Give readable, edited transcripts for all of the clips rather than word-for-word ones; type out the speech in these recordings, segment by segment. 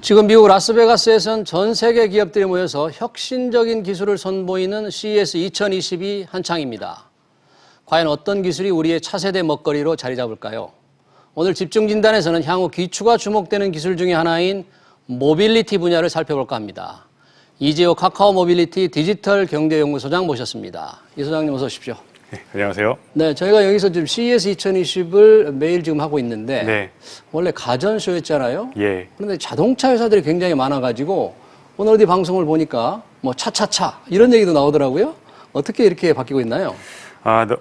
지금 미국 라스베가스에선 전 세계 기업들이 모여서 혁신적인 기술을 선보이는 CES 2022 한창입니다. 과연 어떤 기술이 우리의 차세대 먹거리로 자리 잡을까요? 오늘 집중진단에서는 향후 기추가 주목되는 기술 중에 하나인 모빌리티 분야를 살펴볼까 합니다. 이재호 카카오 모빌리티 디지털 경제연구소장 모셨습니다. 이 소장님 어서 오십시오. 네, 안녕하세요. 네, 저희가 여기서 지금 CES 2020을 매일 지금 하고 있는데 네. 원래 가전쇼였잖아요. 예. 그런데 자동차 회사들이 굉장히 많아가지고 오늘 어디 방송을 보니까 뭐 차차차 이런 얘기도 나오더라고요. 어떻게 이렇게 바뀌고 있나요?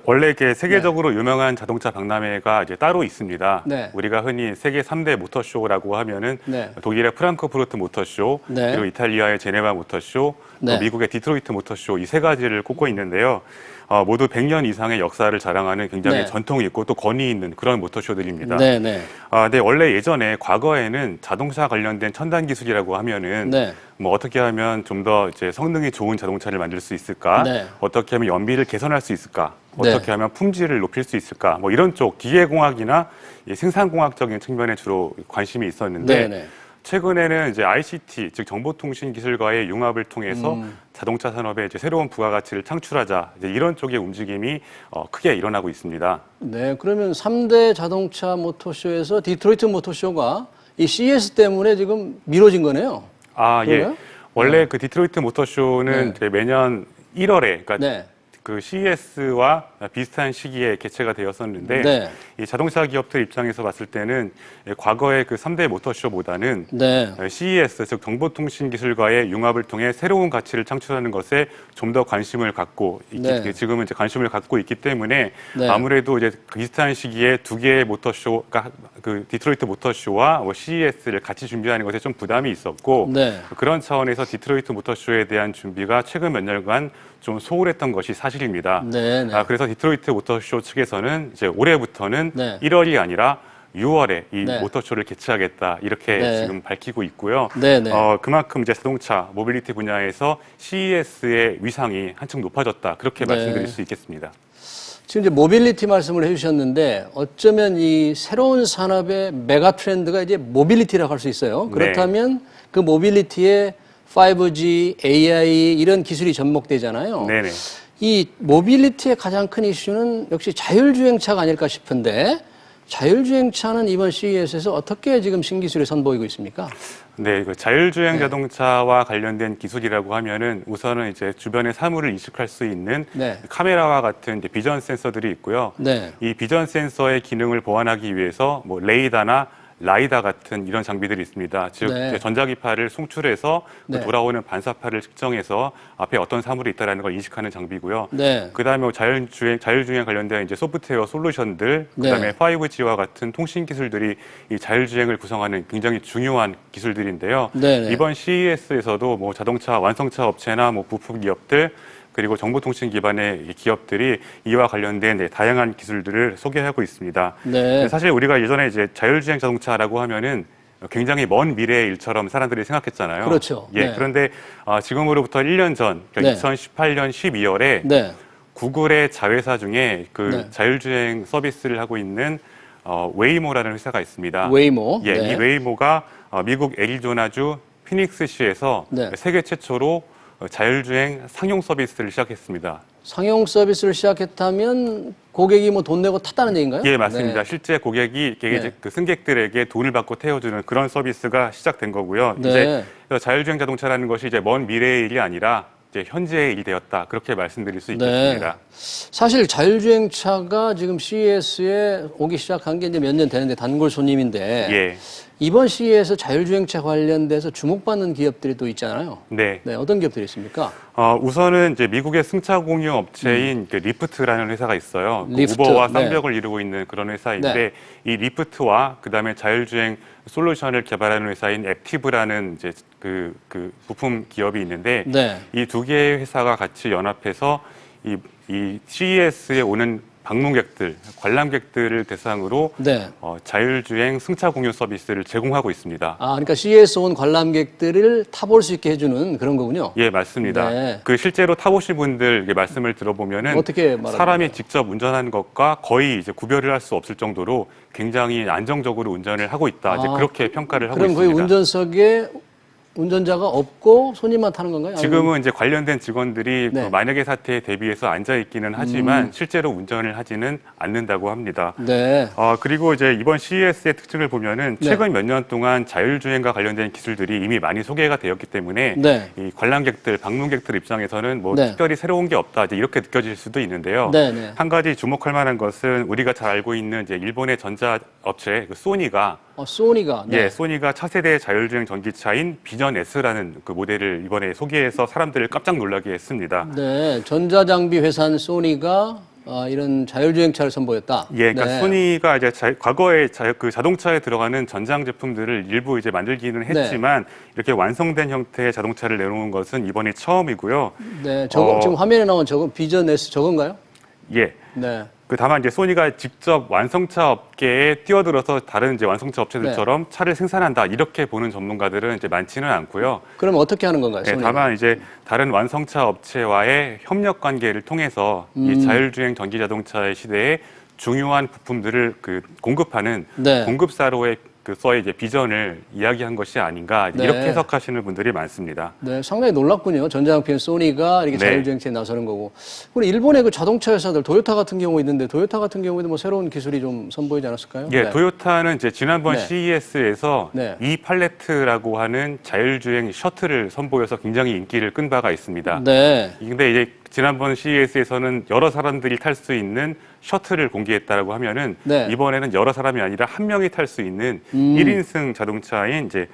원래 이렇게 세계적으로 유명한 자동차 박람회가 이제 따로 있습니다. 네. 우리가 흔히 세계 3대 모터쇼라고 하면은 네. 독일의 프랑크푸르트 모터쇼, 네. 그리고 이탈리아의 제네바 모터쇼, 네. 또 미국의 디트로이트 모터쇼 이 세 가지를 꼽고 있는데요. 모두 100년 이상의 역사를 자랑하는 굉장히 네. 전통이 있고 또 권위 있는 그런 모터쇼들입니다. 네, 네. 근데 원래 예전에 과거에는 자동차 관련된 첨단 기술이라고 하면은 네. 뭐 어떻게 하면 좀 더 이제 성능이 좋은 자동차를 만들 수 있을까? 네. 어떻게 하면 연비를 개선할 수 있을까? 네. 어떻게 하면 품질을 높일 수 있을까? 뭐 이런 쪽 기계공학이나 생산공학적인 측면에 주로 관심이 있었는데 네, 네. 최근에는 이제 ICT, 즉 정보통신 기술과의 융합을 통해서 자동차 산업에 이제 새로운 부가가치를 창출하자 이제 이런 쪽의 움직임이 크게 일어나고 있습니다. 네, 그러면 3대 자동차 모터쇼에서 디트로이트 모터쇼가 이 CES 때문에 지금 미뤄진 거네요. 예. 그런가요? 원래 그 디트로이트 모터쇼는 네. 이제 매년 1월에, 그러니까 네. 그 CES와 비슷한 시기에 개최가 되었었는데 네. 이 자동차 기업들 입장에서 봤을 때는 과거의 그 3대 모터쇼보다는 네. CES, 즉 정보통신 기술과의 융합을 통해 새로운 가치를 창출하는 것에 좀 더 관심을 갖고 네. 지금은 이제 관심을 갖고 있기 때문에 네. 아무래도 이제 비슷한 시기에 두 개의 모터쇼, 그러니까 그 디트로이트 모터쇼와 CES를 같이 준비하는 것에 좀 부담이 있었고 네. 그런 차원에서 디트로이트 모터쇼에 대한 준비가 최근 몇 년간 좀 소홀했던 것이 사실입니다. 네, 네. 그래서 디트로이트 모터쇼 측에서는 이제 올해부터는 네. 1월이 아니라 6월에 이 네. 모터쇼를 개최하겠다 이렇게 네. 지금 밝히고 있고요. 네, 네. 그만큼 이제 자동차 모빌리티 분야에서 CES의 위상이 한층 높아졌다 그렇게 네. 말씀드릴 수 있겠습니다. 지금 이제 모빌리티 말씀을 해주셨는데 어쩌면 이 새로운 산업의 메가 트렌드가 이제 모빌리티라고 할 수 있어요. 그렇다면 그 모빌리티에 5G, AI 이런 기술이 접목되잖아요. 네네. 이 모빌리티의 가장 큰 이슈는 역시 자율주행차가 아닐까 싶은데 자율주행차는 이번 CES에서 어떻게 지금 신기술을 선보이고 있습니까? 네, 그 자율주행 네. 자동차와 관련된 기술이라고 하면은 우선은 이제 주변의 사물을 인식할 수 있는 네. 카메라와 같은 이제 비전 센서들이 있고요. 네. 이 비전 센서의 기능을 보완하기 위해서 뭐 레이다나 라이다 같은 이런 장비들이 있습니다. 즉 네. 전자기파를 송출해서 네. 돌아오는 반사파를 측정해서 앞에 어떤 사물이 있다라는 걸 인식하는 장비고요. 네. 그다음에 자율주행 관련된 이제 소프트웨어 솔루션들, 그다음에 네. 5G와 같은 통신 기술들이 이 자율주행을 구성하는 굉장히 중요한 기술들인데요. 네. 이번 CES에서도 뭐 자동차 완성차 업체나 뭐 부품 기업들 그리고 정보통신 기반의 기업들이 이와 관련된 다양한 기술들을 소개하고 있습니다. 네. 사실 우리가 예전에 이제 자율주행 자동차라고 하면은 굉장히 먼 미래의 일처럼 사람들이 생각했잖아요. 그렇죠. 예. 네. 그런데 지금으로부터 1년 전, 그러니까 네. 2018년 12월에 네. 구글의 자회사 중에 그 네. 자율주행 서비스를 하고 있는 웨이모라는 회사가 있습니다. 웨이모. 예, 네. 이 웨이모가 미국 애리조나주 피닉스시에서 네. 세계 최초로 자율주행 상용 서비스를 시작했습니다. 상용 서비스를 시작했다면 고객이 뭐 돈 내고 탔다는 얘기인가요? 예, 맞습니다. 네. 실제 고객이 네. 그 승객들에게 돈을 받고 태워주는 그런 서비스가 시작된 거고요. 네. 이제 자율주행 자동차라는 것이 이제 먼 미래의 일이 아니라 이제 현재의 일이 되었다. 그렇게 말씀드릴 수 있겠습니다. 사실 자율주행차가 지금 CES에 오기 시작한 게 이제 몇 년 되는데 단골 손님인데 예. 이번 CES에서 자율주행차 관련돼서 주목받는 기업들이 또 있잖아요. 네. 네, 어떤 기업들이 있습니까? 우선은 이제 미국의 승차 공유 업체인 그 리프트라는 회사가 있어요. 리프트, 그 우버와 네. 쌍벽을 이루고 있는 그런 회사인데 이 리프트와 그다음에 자율주행 솔루션을 개발하는 회사인 앱티브라는 이제 그 부품 기업이 있는데 네. 이 두 개의 회사가 같이 연합해서 이 CES에 오는 방문객들, 관람객들을 대상으로 네. 자율주행 승차 공유 서비스를 제공하고 있습니다. 아, 그러니까 CES 온 관람객들을 타볼 수 있게 해주는 그런 거군요. 예, 맞습니다. 네. 그 실제로 타보신 분들 말씀을 들어보면은 어떻게 말하는 사람이 건가요? 직접 운전하는 것과 거의 이제 구별을 할 수 없을 정도로 굉장히 안정적으로 운전을 하고 있다. 이제 그렇게 평가를 하고 그럼 있습니다. 거의 운전석에 운전자가 없고 손님만 타는 건가요? 지금은 이제 관련된 직원들이 네. 그 만약의 사태에 대비해서 앉아 있기는 하지만 실제로 운전을 하지는 않는다고 합니다. 네. 그리고 이제 이번 CES의 특징을 보면은 네. 최근 몇 년 동안 자율주행과 관련된 기술들이 이미 많이 소개가 되었기 때문에 네. 이 관람객들, 방문객들 입장에서는 뭐 네. 특별히 새로운 게 없다 이제 이렇게 느껴질 수도 있는데요. 네, 네. 한 가지 주목할 만한 것은 우리가 잘 알고 있는 이제 일본의 전자업체 그 소니가 소니가. 네. 예, 소니가 차세대 자율주행 전기차인 비전 S라는 그 모델을 이번에 소개해서 사람들을 깜짝 놀라게 했습니다. 네. 전자장비 회사인 소니가 이런 자율주행차를 선보였다. 예, 그러니까 네. 소니가 이제 과거에 그 자동차에 들어가는 전장 제품들을 일부 이제 만들기는 네. 했지만 이렇게 완성된 형태의 자동차를 내놓은 것은 이번이 처음이고요. 네. 저거 지금 화면에 나온 저건 비전 S 저건가요? 예. 네. 다만 이제 소니가 직접 완성차 업계에 뛰어들어서 다른 이제 완성차 업체들처럼 네. 차를 생산한다 이렇게 보는 전문가들은 이제 많지는 않고요. 그럼 어떻게 하는 건가요? 예, 소니가? 다만 이제 다른 완성차 업체와의 협력 관계를 통해서 이 자율주행 전기 자동차의 시대에 중요한 부품들을 그 공급하는 네. 공급사로의 그서의 이제 비전을 이야기한 것이 아닌가 네. 이렇게 해석하시는 분들이 많습니다. 네, 상당히 놀랍군요. 전자장비인 소니가 이렇게 네. 자율주행차에 나서는 거고. 우리 일본의 그 자동차 회사들, 도요타 같은 경우 있는데, 도요타 같은 경우에도 뭐 새로운 기술이 좀 선보이지 않았을까요? 예, 네. 도요타는 이제 지난번 네. CES에서 네. 이 팔레트라고 하는 자율주행 셔틀을 선보여서 굉장히 인기를 끈 바가 있습니다. 네. 근데 이제 지난번 CES에서는 여러 사람들이 탈 수 있는 셔틀을 공개했다라고 하면은 네. 이번에는 여러 사람이 아니라 한 명이 탈 수 있는 1인승 자동차인 이제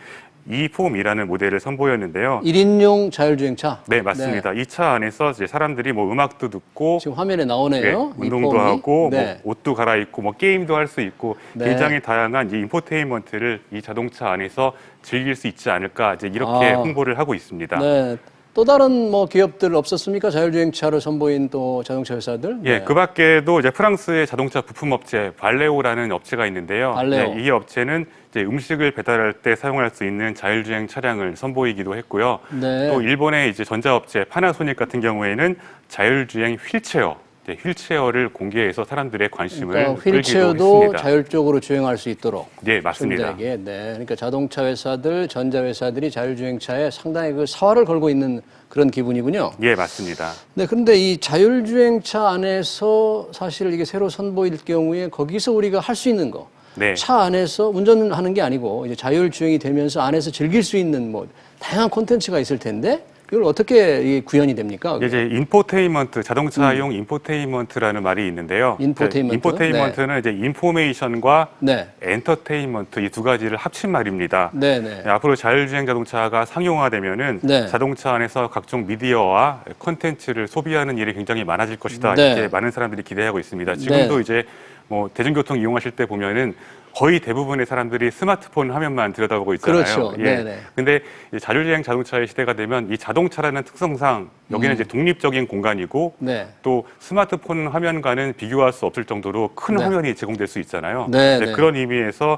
이폼이라는 모델을 선보였는데요. 1인용 자율주행차. 네, 맞습니다. 이 차 안에서 이제 사람들이 뭐 음악도 듣고 지금 화면에 예, 나오네요. 이 운동도 폼이. 하고 네. 뭐 옷도 갈아입고 뭐 게임도 할 수 있고 네. 굉장히 다양한 이 인포테인먼트를 이 자동차 안에서 즐길 수 있지 않을까 이제 이렇게 아. 홍보를 하고 있습니다. 네. 또 다른 뭐 기업들 없었습니까? 자율주행차를 선보인 또 자동차 회사들? 예, 네. 그 밖에도 이제 프랑스의 자동차 부품 업체 발레오라는 업체가 있는데요. 발레오. 네, 이 업체는 이제 음식을 배달할 때 사용할 수 있는 자율주행 차량을 선보이기도 했고요. 네. 또 일본의 이제 전자업체 파나소닉 같은 경우에는 자율주행 휠체어, 휠체어를 공개해서 사람들의 관심을 그러니까 끌기도 휠체어도 했습니다. 자율적으로 주행할 수 있도록. 네, 맞습니다. 손자에게. 네. 그러니까 자동차 회사들, 전자 회사들이 자율주행차에 상당히 그 사활을 걸고 있는 그런 기분이군요. 예, 맞습니다. 네, 그런데 이 자율주행차 안에서 사실 이게 새로 선보일 경우에 거기서 우리가 할 수 있는 거. 네. 차 안에서 운전하는 게 아니고 이제 자율주행이 되면서 안에서 즐길 수 있는 뭐 다양한 콘텐츠가 있을 텐데 이걸 어떻게 이게 구현이 됩니까? 그게? 이제 인포테인먼트, 자동차용 인포테인먼트라는 말이 있는데요. 인포테인먼트? 인포테인먼트는 이제 인포메이션과 네. 엔터테인먼트 이 두 가지를 합친 말입니다. 네, 네. 앞으로 자율주행 자동차가 상용화되면은 네. 자동차 안에서 각종 미디어와 콘텐츠를 소비하는 일이 굉장히 많아질 것이다. 네. 이렇게 많은 사람들이 기대하고 있습니다. 지금도 네. 이제 뭐 대중교통 이용하실 때 보면은 거의 대부분의 사람들이 스마트폰 화면만 들여다보고 있잖아요. 그렇죠. 예. 네네. 근데 이제 자율주행 자동차의 시대가 되면 이 자동차라는 특성상 여기는 이제 독립적인 공간이고 네. 또 스마트폰 화면과는 비교할 수 없을 정도로 큰 네. 화면이 제공될 수 있잖아요. 네, 이제 네. 그런 의미에서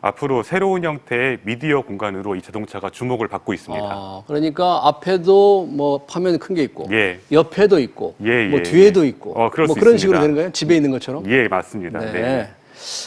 앞으로 새로운 형태의 미디어 공간으로 이 자동차가 주목을 받고 있습니다. 그러니까 앞에도 뭐 화면이 큰 게 있고, 예. 옆에도 있고, 예, 뭐 예, 뒤에도 예. 있고, 그럴 뭐 수 그런 있습니다. 식으로 되는 거예요? 집에 있는 것처럼? 예, 맞습니다. 네. 네.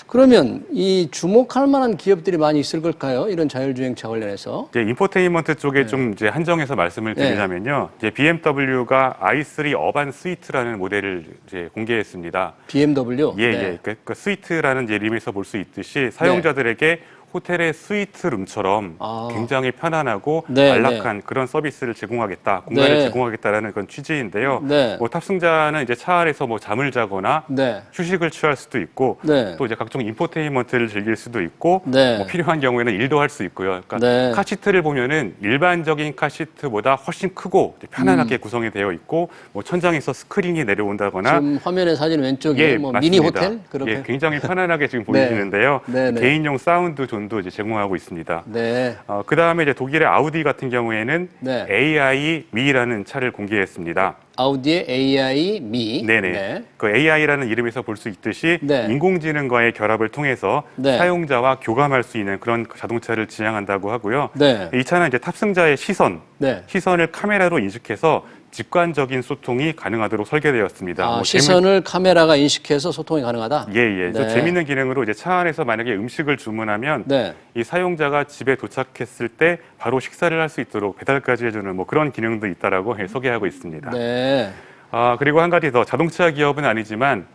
그러면 이 주목할 만한 기업들이 많이 있을 걸까요? 이런 자율주행차 관련해서? 이제 인포테인먼트 쪽에 좀 이제 한정해서 말씀을 네. 드리자면요. 이제 BMW가 i3 어반 스위트라는 모델을 이제 공개했습니다. BMW? 예, 네. 예. 그 스위트라는 이제 이름에서 볼 수 있듯이 사용자들에게 호텔의 스위트룸처럼 굉장히 편안하고 네, 안락한 그런 서비스를 제공하겠다, 공간을 네. 제공하겠다라는 그런 취지인데요. 네. 뭐 탑승자는 이제 차 안에서 뭐 잠을 자거나 네. 휴식을 취할 수도 있고 네. 또 이제 각종 인포테인먼트를 즐길 수도 있고 네. 뭐 필요한 경우에는 일도 할 수 있고요. 그러니까 네. 카시트를 보면은 일반적인 카시트보다 훨씬 크고 편안하게 구성이 되어 있고 뭐 천장에서 스크린이 내려온다거나 지금 화면의 사진 왼쪽에 뭐 미니 맞습니다. 호텔? 그렇게? 예, 굉장히 편안하게 지금 보이시는데요. 네, 네. 개인용 사운드 존도 이제 제공하고 있습니다. 네. 그 다음에 이제 독일의 아우디 같은 경우에는 네. AI 미라는 차를 공개했습니다. 아우디의 AI 미. 네네. 네. 그 AI라는 이름에서 볼 수 있듯이 네. 인공지능과의 결합을 통해서 네. 사용자와 교감할 수 있는 그런 자동차를 지향한다고 하고요. 네. 이 차는 이제 탑승자의 네. 시선을 카메라로 인식해서 직관적인 소통이 가능하도록 설계되었습니다. 아, 시선을 카메라가 인식해서 소통이 가능하다? 예. 좀 네. 재밌는 기능으로 이제 차 안에서 만약에 음식을 주문하면 네. 이 사용자가 집에 도착했을 때 바로 식사를 할 수 있도록 배달까지 해주는 뭐 그런 기능도 있다라고 소개하고 있습니다. 네. 그리고 한 가지 더 자동차 기업은 아니지만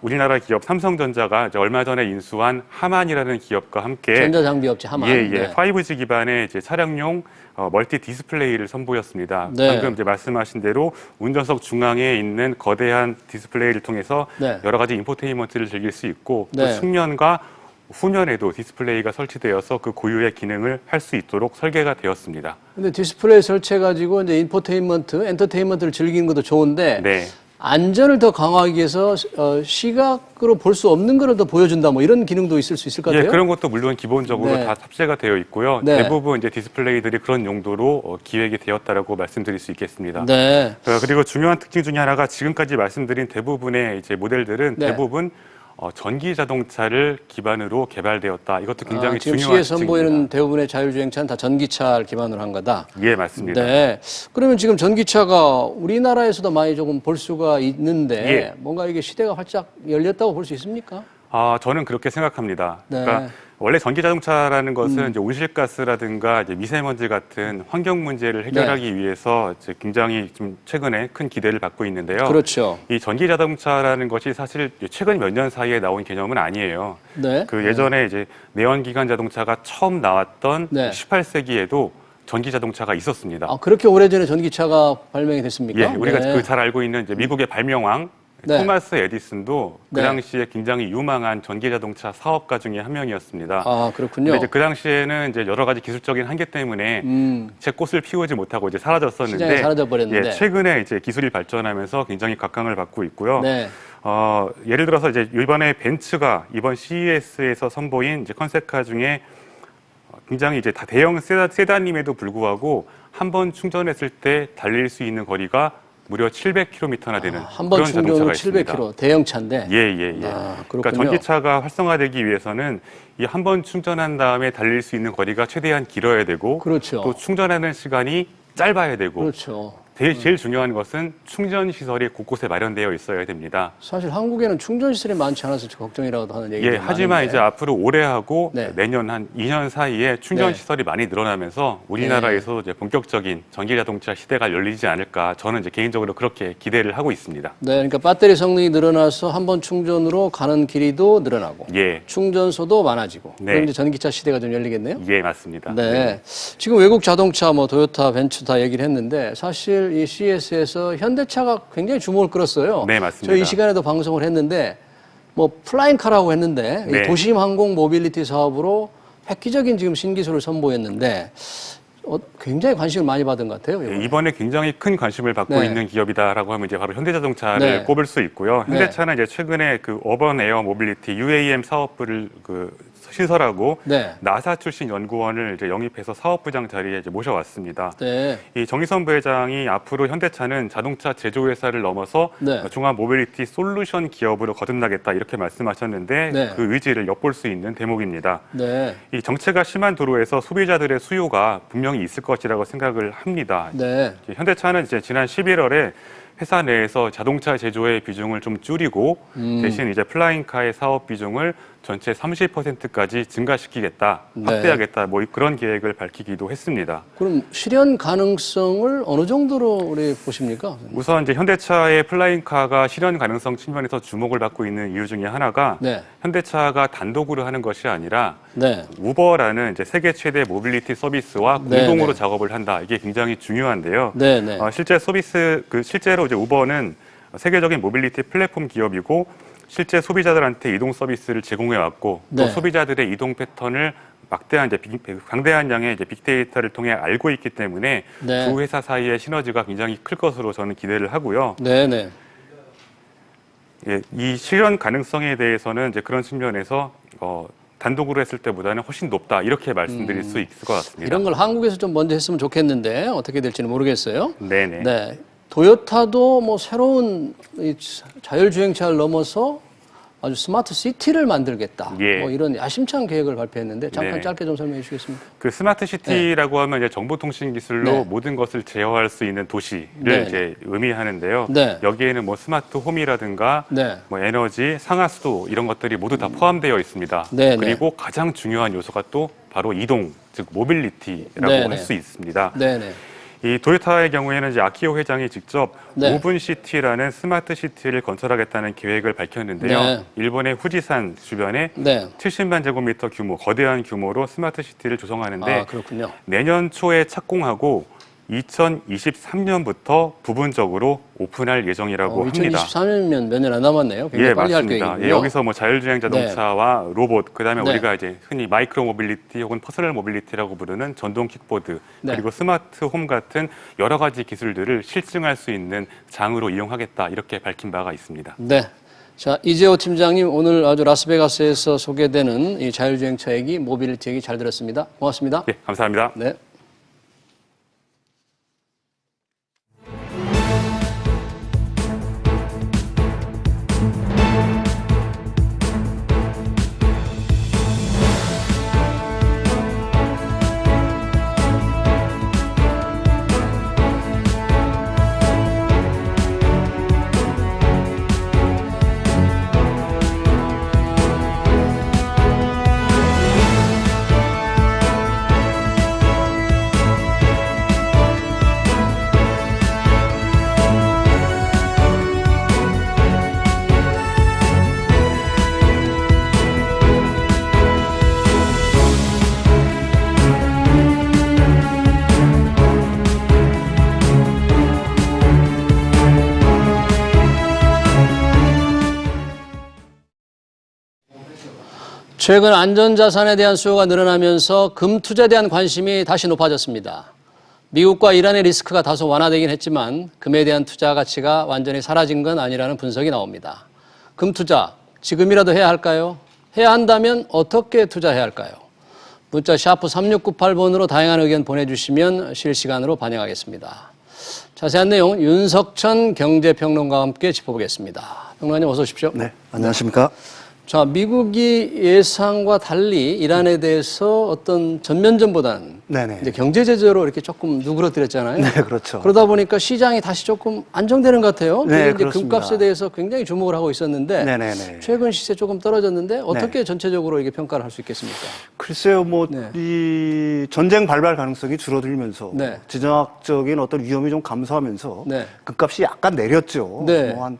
우리나라 기업 삼성전자가 이제 얼마 전에 인수한 하만이라는 기업과 함께 전자장비 업체 하만. 네. 5G 기반의 이제 차량용 멀티 디스플레이를 선보였습니다. 네. 방금 이제 말씀하신 대로 운전석 중앙에 있는 거대한 디스플레이를 통해서 네. 여러 가지 인포테인먼트를 즐길 수 있고 또 네. 측면과 후면에도 디스플레이가 설치되어서 그 고유의 기능을 할 수 있도록 설계가 되었습니다. 근데 디스플레이 설치해가지고 이제 엔터테인먼트를 즐기는 것도 좋은데 네. 안전을 더 강화하기 위해서 시각으로 볼 수 없는 거를 더 보여준다 뭐 이런 기능도 있을 수 있을 것 같아요. 예, 그런 것도 물론 기본적으로 네. 다 탑재가 되어 있고요. 네. 대부분 이제 디스플레이들이 그런 용도로 기획이 되었다라고 말씀드릴 수 있겠습니다. 네. 그리고 중요한 특징 중에 하나가 지금까지 말씀드린 대부분의 이제 모델들은 네. 대부분 전기 자동차를 기반으로 개발되었다. 이것도 굉장히 지금 중요한 시에 선보이는 대부분의 자율주행차는 다 전기차를 기반으로 한 거다. 예, 맞습니다. 네. 그러면 지금 전기차가 우리나라에서도 많이 조금 볼 수가 있는데 예. 뭔가 이게 시대가 활짝 열렸다고 볼 수 있습니까? 저는 그렇게 생각합니다. 네. 그러니까 원래 전기 자동차라는 것은 이제 온실가스라든가 이제 미세먼지 같은 환경 문제를 해결하기 위해서 이제 굉장히 좀 최근에 큰 기대를 받고 있는데요. 그렇죠. 이 전기 자동차라는 것이 사실 최근 몇 년 사이에 나온 개념은 아니에요. 네. 그 예전에 이제 내연기관 자동차가 처음 나왔던 네. 18세기에도 전기 자동차가 있었습니다. 그렇게 오래전에 전기차가 발명이 됐습니까? 예, 우리가 네. 그 잘 알고 있는 이제 미국의 발명왕 네. 토마스 에디슨도 그 네. 당시에 굉장히 유망한 전기 자동차 사업가 중에 한 명이었습니다. 그렇군요. 근데 이제 그 당시에는 이제 여러 가지 기술적인 한계 때문에 제 꽃을 피우지 못하고 이제 사라졌었는데, 시장에 사라져 버렸는데. 예, 최근에 이제 기술이 발전하면서 굉장히 각광을 받고 있고요. 네. 예를 들어서 이제 이번에 벤츠가 이번 CES에서 선보인 이제 컨셉카 중에 굉장히 이제 다 대형 세단임에도 불구하고 한 번 충전했을 때 달릴 수 있는 거리가 무려 700km나 되는 한 번 그런 충전으로 자동차가 있습니다. 700km 대형차인데. 예. 그렇군요. 그러니까 전기차가 활성화되기 위해서는 이 한 번 충전한 다음에 달릴 수 있는 거리가 최대한 길어야 되고, 그렇죠. 또 충전하는 시간이 짧아야 되고, 그렇죠. 제일 중요한 것은 충전 시설이 곳곳에 마련되어 있어야 됩니다. 사실 한국에는 충전 시설이 많지 않아서 걱정이라고 하는 얘기가 예, 하지만 이제 앞으로 올해하고 네. 내년 한 2년 사이에 충전 네. 시설이 많이 늘어나면서 우리나라에서 이제 본격적인 전기 자동차 시대가 열리지 않을까, 저는 이제 개인적으로 그렇게 기대를 하고 있습니다. 네, 그러니까 배터리 성능이 늘어나서 한 번 충전으로 가는 길이도 늘어나고 예, 충전소도 많아지고 네. 그럼 이제 전기차 시대가 좀 열리겠네요. 예, 맞습니다. 네. 지금 외국 자동차 뭐 토요타, 벤츠 다 얘기를 했는데 사실 이 CES에서 현대차가 굉장히 주목을 끌었어요. 네, 맞습니다. 저희 이 시간에도 방송을 했는데 뭐 플라잉카라고 했는데 네. 이 도심 항공 모빌리티 사업으로 획기적인 지금 신기술을 선보였는데 굉장히 관심을 많이 받은 것 같아요. 이번에. 이번에 굉장히 큰 관심을 받고 네. 있는 기업이다라고 하면 이제 바로 현대자동차를 네. 꼽을 수 있고요. 네. 현대차는 이제 최근에 그 어번 에어 모빌리티 UAM 사업부를 신설하고 네. 나사 출신 연구원을 이제 영입해서 사업부장 자리에 이제 모셔왔습니다. 네. 이 정의선 부회장이 앞으로 현대차는 자동차 제조회사를 넘어서 네. 종합 모빌리티 솔루션 기업으로 거듭나겠다 이렇게 말씀하셨는데 네. 그 의지를 엿볼 수 있는 대목입니다. 네. 이 정체가 심한 도로에서 소비자들의 수요가 분명히 있을 것이라고 생각을 합니다. 네. 현대차는 이제 지난 11월에 회사 내에서 자동차 제조의 비중을 좀 줄이고 대신 이제 플라잉카의 사업 비중을 전체 30%까지 증가시키겠다, 네. 확대하겠다, 뭐 그런 계획을 밝히기도 했습니다. 그럼 실현 가능성을 어느 정도로 우리 보십니까? 우선 이제 현대차의 플라잉카가 실현 가능성 측면에서 주목을 받고 있는 이유 중에 하나가 네. 현대차가 단독으로 하는 것이 아니라 네. 우버라는 이제 세계 최대 모빌리티 서비스와 네, 공동으로 네. 작업을 한다. 이게 굉장히 중요한데요. 네, 네. 실제로 이제 우버는 세계적인 모빌리티 플랫폼 기업이고 실제 소비자들한테 이동 서비스를 제공해 왔고 또 네. 소비자들의 이동 패턴을 방대한 양의 이제 빅데이터를 통해 알고 있기 때문에 네. 두 회사 사이의 시너지가 굉장히 클 것으로 저는 기대를 하고요. 네, 네. 예, 이 실현 가능성에 대해서는 이제 그런 측면에서 단독으로 했을 때보다는 훨씬 높다 이렇게 말씀드릴 수 있을 것 같습니다. 이런 걸 한국에서 좀 먼저 했으면 좋겠는데 어떻게 될지는 모르겠어요. 네네. 네. 도요타도 뭐 새로운 이 자율주행차를 넘어서 아주 스마트 시티를 만들겠다. 예. 뭐 이런 야심찬 계획을 발표했는데 잠깐 네네. 짧게 좀 설명해 주시겠습니까? 그 스마트 시티라고 하면 이제 정보통신 기술로 네. 모든 것을 제어할 수 있는 도시를 네. 이제 의미하는데요. 네. 여기에는 뭐 스마트 홈이라든가 네. 뭐 에너지, 상하수도 이런 것들이 모두 다 포함되어 있습니다. 네, 그리고 가장 중요한 요소가 또 바로 이동, 즉 모빌리티라고 네, 할 수 있습니다. 네네. 이 도요타의 경우에는 이제 아키오 회장이 직접 네. 오븐 시티라는 스마트 시티를 건설하겠다는 계획을 밝혔는데요. 네. 일본의 후지산 주변에 네. 70만 제곱미터 규모, 거대한 규모로 스마트 시티를 조성하는데 아, 그렇군요. 내년 초에 착공하고 2023년부터 부분적으로 오픈할 예정이라고 합니다. 2023년이면 몇 년 안 남았네요. 굉장히 예, 빨리 할 맞습니다. 계획이군요. 예, 여기서 뭐 자율주행 자동차와 로봇, 그다음에 네. 우리가 이제 흔히 마이크로 모빌리티 혹은 퍼스널 모빌리티라고 부르는 전동 킥보드, 네. 그리고 스마트 홈 같은 여러 가지 기술들을 실증할 수 있는 장으로 이용하겠다 이렇게 밝힌 바가 있습니다. 네. 자, 이재호 팀장님 오늘 아주 라스베가스에서 소개되는 이 자율주행차 얘기, 모빌리티 얘기 잘 들었습니다. 고맙습니다. 예, 감사합니다. 네. 최근 안전자산에 대한 수요가 늘어나면서 금 투자에 대한 관심이 다시 높아졌습니다. 미국과 이란의 리스크가 다소 완화되긴 했지만 금에 대한 투자 가치가 완전히 사라진 건 아니라는 분석이 나옵니다. 금 투자 지금이라도 해야 할까요? 해야 한다면 어떻게 투자해야 할까요? 문자 샤프 3698번으로 다양한 의견 보내주시면 실시간으로 반영하겠습니다. 자세한 내용 윤석천 경제평론가와 함께 짚어보겠습니다. 평론가님 어서 오십시오. 네, 안녕하십니까? 자, 미국이 예상과 달리 이란에 대해서 어떤 전면전보다는 네네. 이제 경제 제재로 이렇게 조금 누그러뜨렸잖아요. 네, 그렇죠. 그러다 보니까 시장이 다시 조금 안정되는 것 같아요. 네, 이제 그렇습니다. 금값에 대해서 굉장히 주목을 하고 있었는데 네네네. 최근 시세 조금 떨어졌는데 어떻게 전체적으로 이게 평가를 할 수 있겠습니까? 글쎄요, 뭐, 네. 이 전쟁 발발 가능성이 줄어들면서 네. 지정학적인 어떤 위험이 좀 감소하면서 네. 금값이 약간 내렸죠. 네. 뭐 한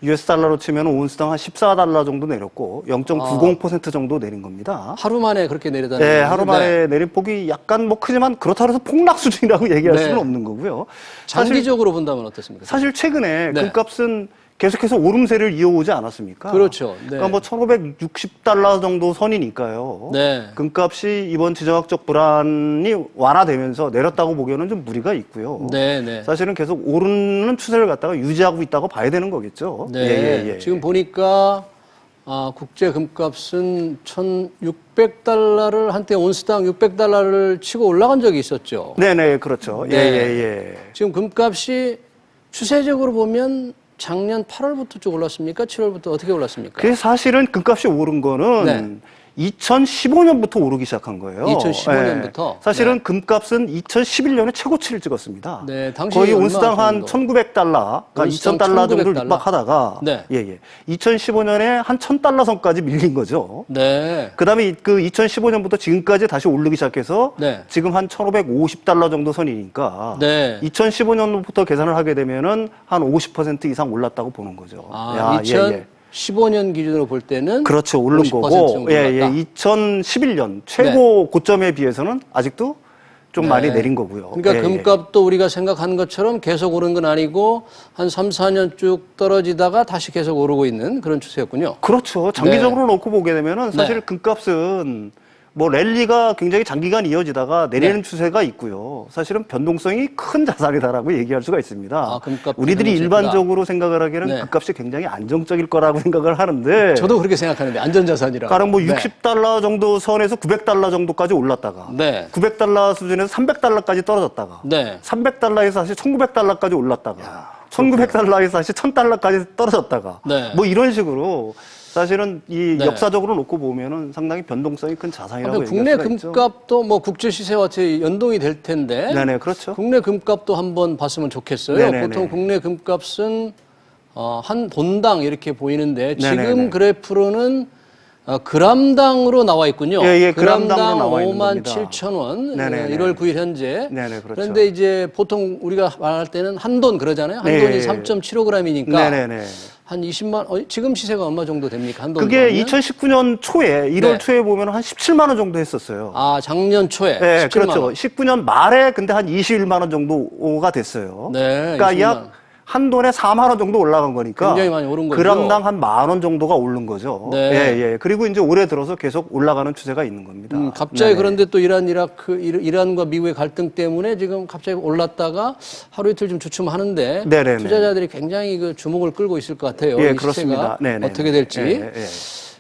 US 달러로 치면 온스당 한 14달러 정도 내렸고 0.90% 정도 내린 겁니다. 하루 만에 그렇게 내려다는 네, 거군요. 하루 만에 내린 폭이 약간 뭐 크지만 그렇다고 해서 폭락 수준이라고 얘기할 네. 수는 없는 거고요. 장기적으로 본다면 어떻습니까? 사실 최근에 네. 금값은 계속해서 오름세를 이어오지 않았습니까? 그렇죠. 네. 그러니까 뭐 1,560달러 정도 선이니까요. 네. 금값이 이번 지정학적 불안이 완화되면서 내렸다고 보기에는 좀 무리가 있고요. 네, 네. 사실은 계속 오르는 추세를 갖다가 유지하고 있다고 봐야 되는 거겠죠. 네. 지금 보니까 국제 금값은 1,600달러를 한때 온스당 600달러를 치고 올라간 적이 있었죠. 네네, 그렇죠. 네. 예. 지금 금값이 추세적으로 보면 작년 8월부터 쭉 올랐습니까? 7월부터 어떻게 올랐습니까? 그게 사실은 금값이 오른 거는 네. 2015년부터 오르기 시작한 거예요. 2015년부터? 사실은 네. 금값은 2011년에 최고치를 찍었습니다. 네, 당시 거의 얼마 온스당 한 정도? 1,900달러, 그러니까 온스당 2,000달러 정도를 1,900달러? 육박하다가 네. 2015년에 한 1,000달러 선까지 밀린 거죠. 네. 그다음에 그 2015년부터 지금까지 다시 오르기 시작해서 네. 지금 한 1,550달러 정도 선이니까 네. 2015년부터 계산을 하게 되면은 한 50% 이상 올랐다고 보는 거죠. 야, 2015년 기준으로 볼 때는 그렇죠. 오른 50% 거고. 정도 올랐다. 2011년 최고 고점에 비해서는 아직도 좀 네. 많이 내린 거고요. 그러니까 금값도 우리가 생각하는 것처럼 계속 오른 건 아니고 한 3, 4년 쭉 떨어지다가 다시 계속 오르고 있는 그런 추세였군요. 그렇죠. 장기적으로 놓고 보게 되면은 사실 네. 금값은 뭐 랠리가 굉장히 장기간 이어지다가 내리는 네. 추세가 있고요. 사실은 변동성이 큰 자산이다라고 얘기할 수가 있습니다. 아, 금값 우리들이 변동성이 일반적으로 생각을 하기에는 네. 금값이 굉장히 안정적일 거라고 생각을 하는데 저도 그렇게 생각하는데 안전자산이라. 가령 뭐 60달러 정도 선에서 900달러 정도까지 올랐다가 네. 900달러 수준에서 300달러까지 떨어졌다가 네. 300달러에서 다시 1900달러까지 올랐다가 1900달러에서 다시 1000달러까지 떨어졌다가 네. 뭐 이런 식으로 사실은 이 네. 역사적으로 놓고 보면은 상당히 변동성이 큰 자산이라고 그러니까 얘기할 국내 수가 있죠. 금값도 뭐 국제 시세와 어떻게 연동이 될 텐데. 네네, 그렇죠. 국내 금값도 한번 봤으면 좋겠어요. 네네네. 보통 국내 금값은 한 본당 이렇게 보이는데 지금 네네네. 그래프로는 그람당으로 나와 있군요. 예, 예, 그람당으로 나와 있는 5만 겁니다. 7천 원. 네네네. 1월 9일 현재. 네네, 그렇죠. 그런데 이제 보통 우리가 말할 때는 한돈 그러잖아요. 한 네. 돈이 3.75g이니까 네네네. 한 20만 지금 시세가 얼마 정도 됩니까? 한 돈. 그게 그러면? 2019년 초에 1월 네. 초에 보면 한 17만 원 정도 했었어요. 아, 작년 초에. 네, 17만 그렇죠. 원. 19년 말에 근데 한 21만 원 정도가 됐어요. 네, 그러니까 20만 약 원. 한 돈에 4만 원 정도 올라간 거니까 굉장히 많이 오른 거죠. 그람당 한 만 원 정도가 오른 거죠. 네. 예, 예. 그리고 이제 올해 들어서 계속 올라가는 추세가 있는 겁니다. 갑자기 네네. 그런데 또 이란과 미국의 갈등 때문에 지금 갑자기 올랐다가 하루 이틀 좀 주춤하는데 네네네. 투자자들이 굉장히 그 주목을 끌고 있을 것 같아요. 예, 이 그렇습니다. 시세가 네네. 어떻게 될지. 예, 예.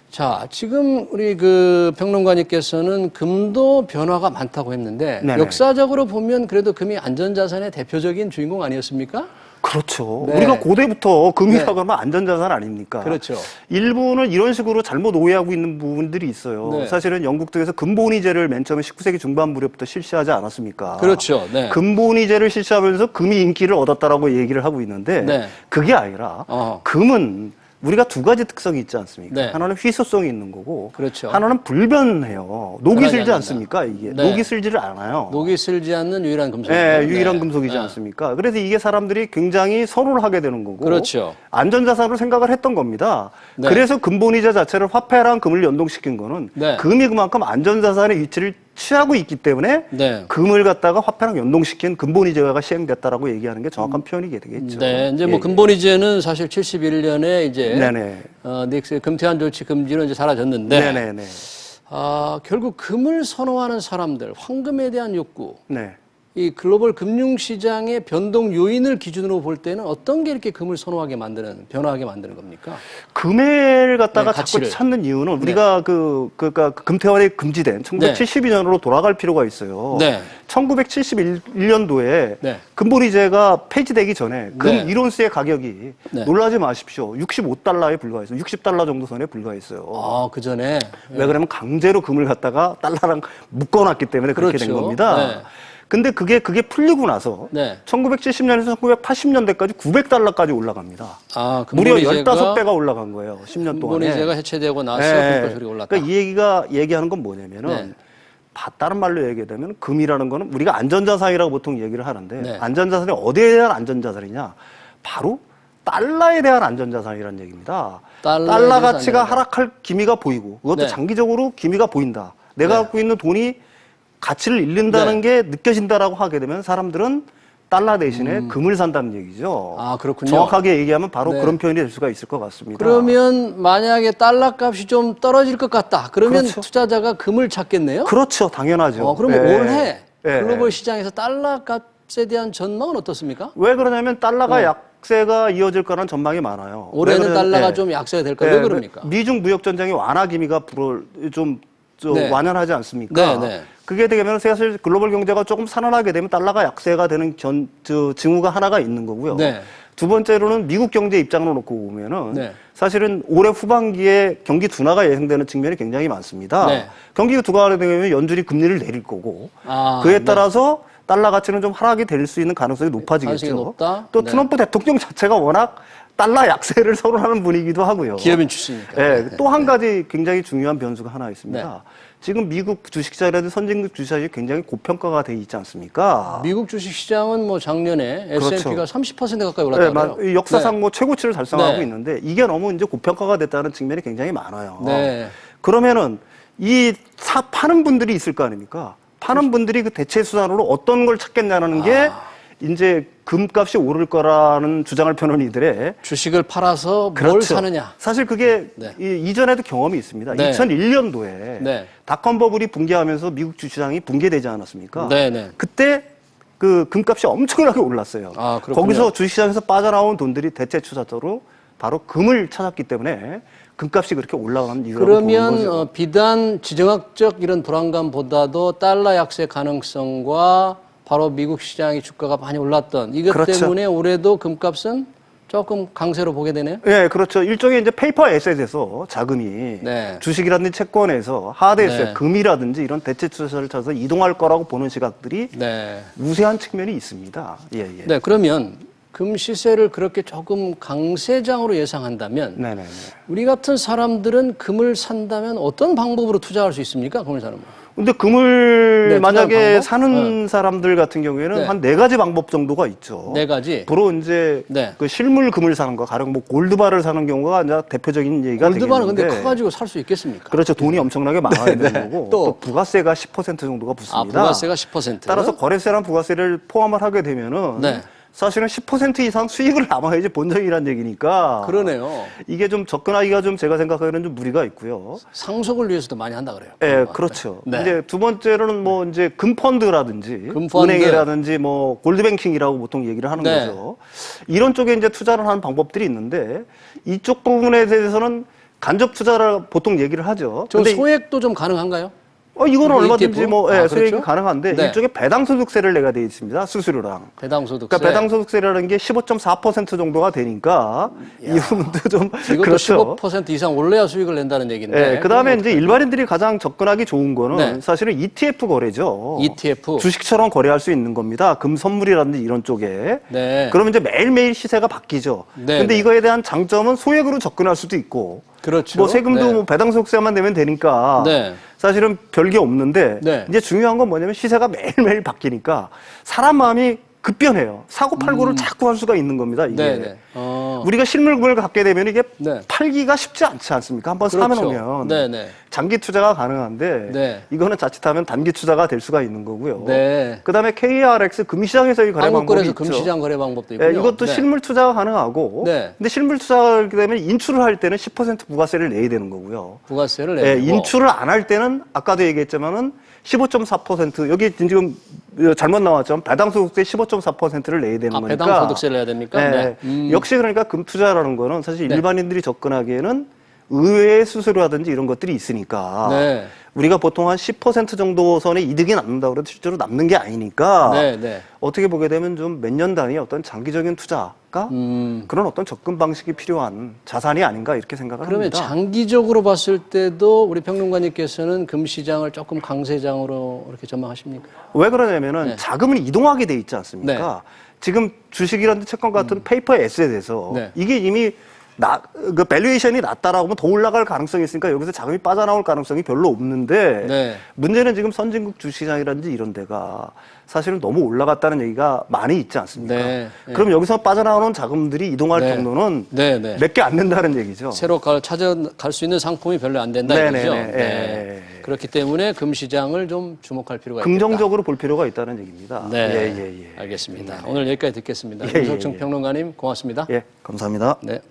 자, 지금 우리 그 평론가님께서는 금도 변화가 많다고 했는데 네네. 역사적으로 보면 그래도 금이 안전자산의 대표적인 주인공 아니었습니까? 그렇죠. 네. 우리가 고대부터 금이라고 네. 하면 안전자산 아닙니까? 그렇죠. 일본은 이런 식으로 잘못 오해하고 있는 부분들이 있어요. 네. 사실은 영국 등에서 금본위제를 맨 처음에 19세기 중반 무렵부터 실시하지 않았습니까? 그렇죠. 네. 금본위제를 실시하면서 금이 인기를 얻었다라고 얘기를 하고 있는데 네. 그게 아니라 어허. 금은 우리가 두 가지 특성이 있지 않습니까? 네. 하나는 희소성이 있는 거고 그렇죠. 하나는 불변해요. 녹이 변하지 슬지 않는다. 않습니까? 이게 네. 녹이 슬지를 않아요. 녹이 슬지 않는 유일한 금속. 네, 유일한 금속이지 않습니까? 그래서 이게 사람들이 굉장히 선호를 하게 되는 거고 그렇죠. 안전자산으로 생각을 했던 겁니다. 네. 그래서 금본위제 자체를 화폐랑 금을 연동시킨 거는 네. 금이 그만큼 안전자산의 위치를 취하고 있기 때문에 네. 금을 갖다가 화폐랑 연동시킨 금본위제가 시행됐다라고 얘기하는 게 정확한 표현이 되겠죠. 네, 이제 뭐 예, 금본위제는 사실 71년에 이제 네네. 닉스의 금태환 조치 금지로 이제 사라졌는데 네네네. 결국 금을 선호하는 사람들, 황금에 대한 욕구, 네. 이 글로벌 금융시장의 변동 요인을 기준으로 볼 때는 어떤 게 이렇게 금을 선호하게 만드는, 변화하게 만드는 겁니까? 금을 갖다가 네, 자꾸 가치를. 찾는 이유는 우리가 그러니까 금태환이 금지된 1972년으로 돌아갈 필요가 있어요. 네. 1971년도에 네. 금본위제가 폐지되기 전에 금 네. 1온스의 가격이 네. 놀라지 마십시오. 65달러에 불과했어요. 60달러 정도 선에 불과했어요. 아, 그 전에. 왜 그러면 강제로 금을 갖다가 달러랑 묶어놨기 때문에 그렇게 된 그렇죠. 겁니다. 네. 근데 그게 풀리고 나서 네. 1970년에서 1980년대까지 900달러까지 올라갑니다. 아, 무려 금본위제가- 15배가 올라간 거예요. 10년 동안에. 금본위제가 해체되고 나서 네. 금가 소리가 올랐다. 그러니까 이 얘기가 얘기하는 건 뭐냐면은 네. 다른 말로 얘기하면 금이라는 거는 우리가 안전자산이라고 보통 얘기를 하는데 네. 안전자산이 어디에 대한 안전자산이냐? 바로 달러에 대한 안전자산이라는 얘기입니다. 달러에 달러 대해서 가치가 안전자산. 하락할 기미가 보이고 그것도 네. 장기적으로 기미가 보인다. 내가 네. 갖고 있는 돈이 가치를 잃는다는 게 느껴진다라고 하게 되면 사람들은 달러 대신에 금을 산다는 얘기죠. 아, 그렇군요. 정확하게 얘기하면 바로 네. 그런 표현이 될 수가 있을 것 같습니다. 그러면 만약에 달러 값이 좀 떨어질 것 같다. 그러면 그렇죠. 투자자가 금을 찾겠네요? 그렇죠, 당연하죠. 그러면 예. 올해 예. 글로벌 시장에서 달러 값에 대한 전망은 어떻습니까? 왜 그러냐면 달러가 약세가 이어질 거라는 전망이 많아요. 올해는 왜 그러냐면, 달러가 예. 좀 약세가 될까? 예, 왜 그럽니까? 미중 무역 전쟁의 완화 기미가 좀 네. 완연하지 않습니까? 네, 네. 그게 되면 사실 글로벌 경제가 조금 살아나게 되면 달러가 약세가 되는 징후가 하나가 있는 거고요. 네. 두 번째로는 미국 경제 입장으로 놓고 보면은 네. 사실은 올해 후반기에 경기 둔화가 예상되는 측면이 굉장히 많습니다. 네. 경기 둔화가 되면 연준이 금리를 내릴 거고 아, 그에 네. 따라서 달러 가치는 좀 하락이 될 수 있는 가능성이 높아지겠죠. 가능성이 높다? 또 네. 트럼프 대통령 자체가 워낙 달러 약세를 선언하는 분이기도 하고요. 기업인 출신이니까. 예, 또 한 가지 굉장히 중요한 변수가 하나 있습니다. 네. 지금 미국 주식시장이라든지 선진국 주식시장이 굉장히 고평가가 돼 있지 않습니까? 미국 주식 시장은 뭐 작년에 S&P가 그렇죠. 30% 가까이 네, 올랐다고요. 역사상 뭐 최고치를 달성하고 네. 있는데 이게 너무 이제 고평가가 됐다는 측면이 굉장히 많아요. 네. 그러면은 파는 분들이 있을 거 아닙니까? 파는 분들이 그 대체 수단으로 어떤 걸 찾겠냐는 게 이제 금값이 오를 거라는 주장을 펴는 이들의 주식을 팔아서 뭘 그렇죠. 사느냐. 사실 그게 네. 이전에도 경험이 있습니다. 네. 2001년도에 네. 닷컴 버블이 붕괴하면서 미국 주시장이 붕괴되지 않았습니까? 네, 네. 그때 그 금값이 엄청나게 올랐어요. 아, 그렇군요. 거기서 주식시장에서 빠져나온 돈들이 대체 투자자로 바로 금을 찾았기 때문에 금값이 그렇게 올라가는 이유라고 보는 그러면 거죠. 비단 지정학적 이런 불안감보다도 달러 약세 가능성과 바로 미국 시장의 주가가 많이 올랐던 이것 그렇죠. 때문에 올해도 금값은 조금 강세로 보게 되네요. 예, 그렇죠. 일종의 이제 페이퍼 에셋에서 자금이 네. 주식이라든지 채권에서 하드 에셋, 네. 금이라든지 이런 대체 투자를 찾아서 이동할 거라고 보는 시각들이 네. 우세한 측면이 있습니다. 예, 예. 네, 그러면 금 시세를 그렇게 조금 강세장으로 예상한다면 네, 네, 네. 우리 같은 사람들은 금을 산다면 어떤 방법으로 투자할 수 있습니까? 금을 사는 분. 근데 금을 네, 만약에 투자하는 방법? 사는 사람들 같은 경우에는 네. 한 4가지 방법 정도가 있죠. 네 가지. 주로 이제 네. 그 실물 금을 사는 거, 가령 뭐 골드바를 사는 경우가 이제 대표적인 얘기가 골드바는 근데 되겠는데. 커가지고 살 수 있겠습니까? 그렇죠. 돈이 엄청나게 많아야 네, 되는 거고 또. 또 부가세가 10% 정도가 아, 붙습니다. 부가세가 10%. 따라서 거래세랑 부가세를 포함을 하게 되면은 네. 사실은 10% 이상 수익을 남아야지 본전이란 얘기니까. 그러네요. 이게 좀 접근하기가 좀 제가 생각하기에는 좀 무리가 있고요. 상속을 위해서도 많이 한다 그래요. 예, 그렇죠. 네. 이제 두 번째로는 뭐 이제 금펀드라든지 금펀드. 은행이라든지 뭐 골드뱅킹이라고 보통 얘기를 하는 네. 거죠. 이런 쪽에 이제 투자를 하는 방법들이 있는데 이쪽 부분에 대해서는 간접 투자를 보통 얘기를 하죠. 저 근데 소액도 좀 가능한가요? 이거는 ETF? 얼마든지 뭐 아, 예, 수익이 그렇죠? 가능한데 네. 일종의 배당소득세를 내가 돼 있습니다. 수수료랑. 배당소득세. 그러니까 배당소득세라는 게 15.4% 정도가 되니까 이 부분도 좀 이것도 그렇죠. 15% 이상 올려야 수익을 낸다는 얘기인데. 예, 그다음에 그럼 이제 일반인들이 가장 접근하기 좋은 거는 네. 사실은 ETF 거래죠. ETF. 주식처럼 거래할 수 있는 겁니다. 금 선물이라든지 이런 쪽에. 네. 그러면 이제 매일매일 시세가 바뀌죠. 네, 근데 네. 이거에 대한 장점은 소액으로 접근할 수도 있고. 그렇죠. 뭐 세금도 네. 뭐 배당소득세만 내면 되니까 네. 사실은 별게 없는데 네. 이제 중요한 건 뭐냐면 시세가 매일매일 바뀌니까 사람 마음이 급변해요. 사고팔고를 자꾸 할 수가 있는 겁니다. 이게. 네, 네. 우리가 실물금을 갖게 되면 이게 네. 팔기가 쉽지 않지 않습니까? 한번 그렇죠. 사면 오면 네, 네. 장기 투자가 가능한데 네. 이거는 자칫하면 단기 투자가 될 수가 있는 거고요. 네. 그다음에 KRX 금시장에서의 거래 방법이 한국거래소 있죠. 금시장 거래 방법도 있고요. 예, 이것도 네. 실물 투자가 가능하고 네. 근데 실물 투자가 되면 인출을 할 때는 10% 부가세를 내야 되는 거고요. 부가세를 예, 내고. 인출을 안 할 때는 아까도 얘기했지만은 15.4% 여기 지금 잘못 나왔죠. 배당소득세 15.4%를 내야 되는 아, 거니까. 배당소득세를 내야 됩니까? 네. 네. 역시 그러니까 금투자라는 거는 사실 네. 일반인들이 접근하기에는 의외의 수수료라든지 이런 것들이 있으니까 네. 우리가 보통 한 10% 정도 선의 이득이 남는다고 해도 실제로 남는 게 아니니까 네, 네. 어떻게 보게 되면 좀 몇 년 단위 어떤 장기적인 투자가 그런 어떤 접근 방식이 필요한 자산이 아닌가 이렇게 생각을 그러면 합니다. 장기적으로 봤을 때도 우리 평론가님께서는 금시장을 조금 강세장으로 이렇게 전망하십니까? 왜 그러냐면은 네. 자금은 이동하게 돼 있지 않습니까? 지금 주식이라든지 채권 같은 페이퍼 에셋에서 네. 이게 이미 그 밸류에이션이 낮다라고 하면 더 올라갈 가능성이 있으니까 여기서 자금이 빠져나올 가능성이 별로 없는데 네. 문제는 지금 선진국 주시장이라든지 이런 데가 사실은 너무 올라갔다는 얘기가 많이 있지 않습니까? 네. 네. 그럼 여기서 빠져나오는 자금들이 이동할 네. 경로는 네, 네. 몇 개 안 된다는 얘기죠. 새로 찾아갈 수 있는 상품이 별로 안 된다 네네네. 이거죠. 예. 그렇기 때문에 금시장을 좀 주목할 필요가 있다. 긍정적으로 볼 필요가 있다는 얘기입니다. 네, 예. 알겠습니다. 오늘 여기까지 듣겠습니다. 예, 예, 윤석증 예. 평론가님 고맙습니다. 예, 감사합니다. 네.